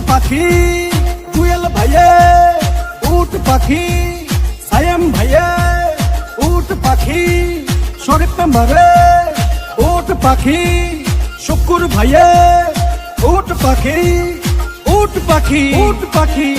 পাখি জুয়েল ভাইয়ে, উট পাখি সায়েম ভাইয়ে, উট পাখি শরীফ মেম্বারে, উট পাখি শুকুর ভাইয়ে, উট পাখি, উট পাখি, উট পাখি।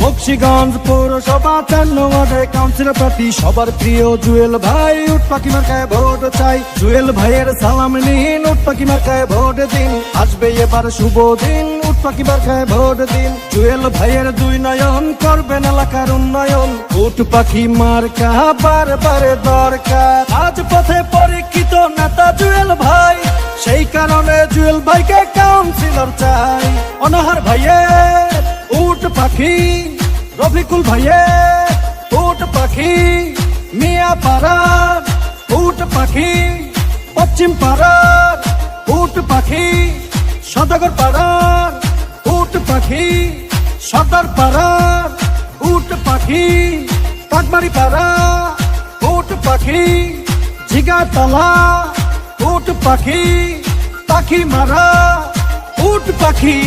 বক্সিগঞ্জ পৌরসভা 4 নং ওয়ার্ডে কাউন্সিলর প্রার্থী সবার প্রিয় জুয়েল ভাই, উট পাখি মার্কায় ভোট চাই। জুয়েল ভাইয়ের সালাম নিন, উট পাখি মার্কায় ভোট দিন। আসবে এবার শুভ দিন, উট পাখি মার্কায় ভোট দিন। জুয়েল ভাইয়ের 2 নয়ন করবেন এলাকার উন্নয়ন, উট পাখি মার্কা বারবারে দরকার। আজ পথে পরীক্ষিত নেতা জুয়েল ভাই, সেই কারণে জুয়েল ভাইকে কাউন্সিলর চাই। অনাহার ভাইয়ে উট পাখি, রফিকুল ভাইয়ে উট পাখি, মিয়া পাড়ার উট পাখি, পশ্চিম পাড়ার উট পাখি, সদাগর পাড়ার উট পাখি, সর্দার পাড়ার উট পাখি, কাকমারি পাড়া উট পাখি, ঝিগাতলা উট পাখি, পাখি মারা উট পাখি।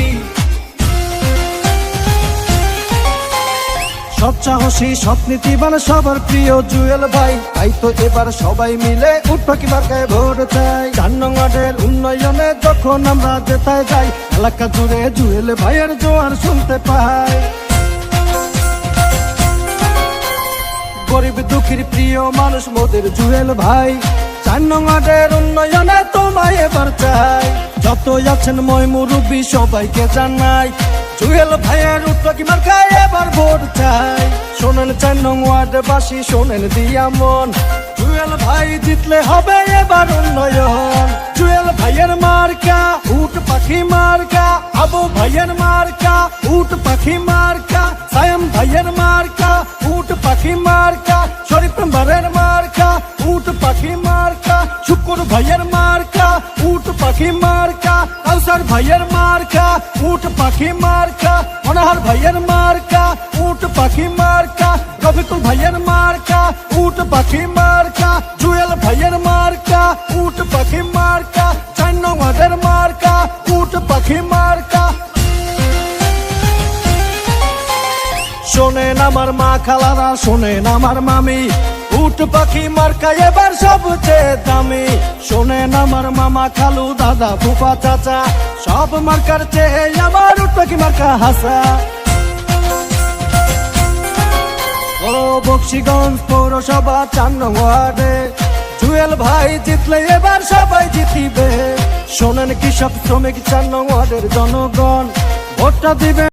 সৎ সাহসী সৎ নীতিবান সবার প্রিয় জুয়েল ভাই, তাই তো এবার সবাই মিলে উট পাখি মার্কায় ভোট চাই। 4 নং ওয়ার্ডের উন্নয়নে যখন আমরা যেতায় যাই, এলাকা জুড়ে জুয়েল ভাইয়ের জোয়ার শুনতে পাই। গরিব দুঃখীর প্রিয় মানুষ মোদের জুয়েল ভাই, 4 নং ওয়ার্ডের উন্নয়নে তোমায় এবার চাই। যত আছেন মই মুরব্বী সবাইকে জানাই, জুয়েল ভাইয়ের উট পাখি মার্কায় এবার ভোট চাই। শোনেন 4 নং ওয়ার্ডবাসী, শোনেন দিয়া মন, জুয়েল ভাই জিতলে হবে এবার উন্নয়ন। জুয়েল ভাইয়ের মার্কা উট পাখি মার্কা, আবু ভাইয়ের মার্কা উট পাখি মার্কা, সায়েম ভাইয়ের মার্কা উট পাখি মার্কা, শরীফ মেম্বারের মার্কা উট পাখি মার্কা, শুকুর ভাইয়ের মার্কা উট পাখি মার্কা, কাউসার ভাইয়ের মার্কা উট পাখি মার্কা, অনাহার ভাইয়ের মার্কা উট পাখি মার্কা, রফিকুল ভাইয়ের মার্কা উট পাখি মার্কা, জুয়েল ভাইয়ের মার্কা উট পাখি মার্কা, 4 নং ওয়ার্ডের মার্কা উট পাখি মার্কা। শোনেন আমার মা খালারা, শোনেন আমার মামি, উট পাখি মার্কা এবার সবচেয়ে দামি। শোনেন আমার মামা খালু দাদা ফুফা চাচা, সব মার্কার চেয়ে আমার উট পাখি মার্কা হাসা। ও বক্সিগঞ্জ পৌরসভা 4 নং ওয়ার্ডে জুয়েল ভাই জিতলে এবার সবাই জিতিবে। শোনেন কৃষক শ্রমিক 4 নং ওয়ার্ডের জনগণ, ভোটটা দিবে।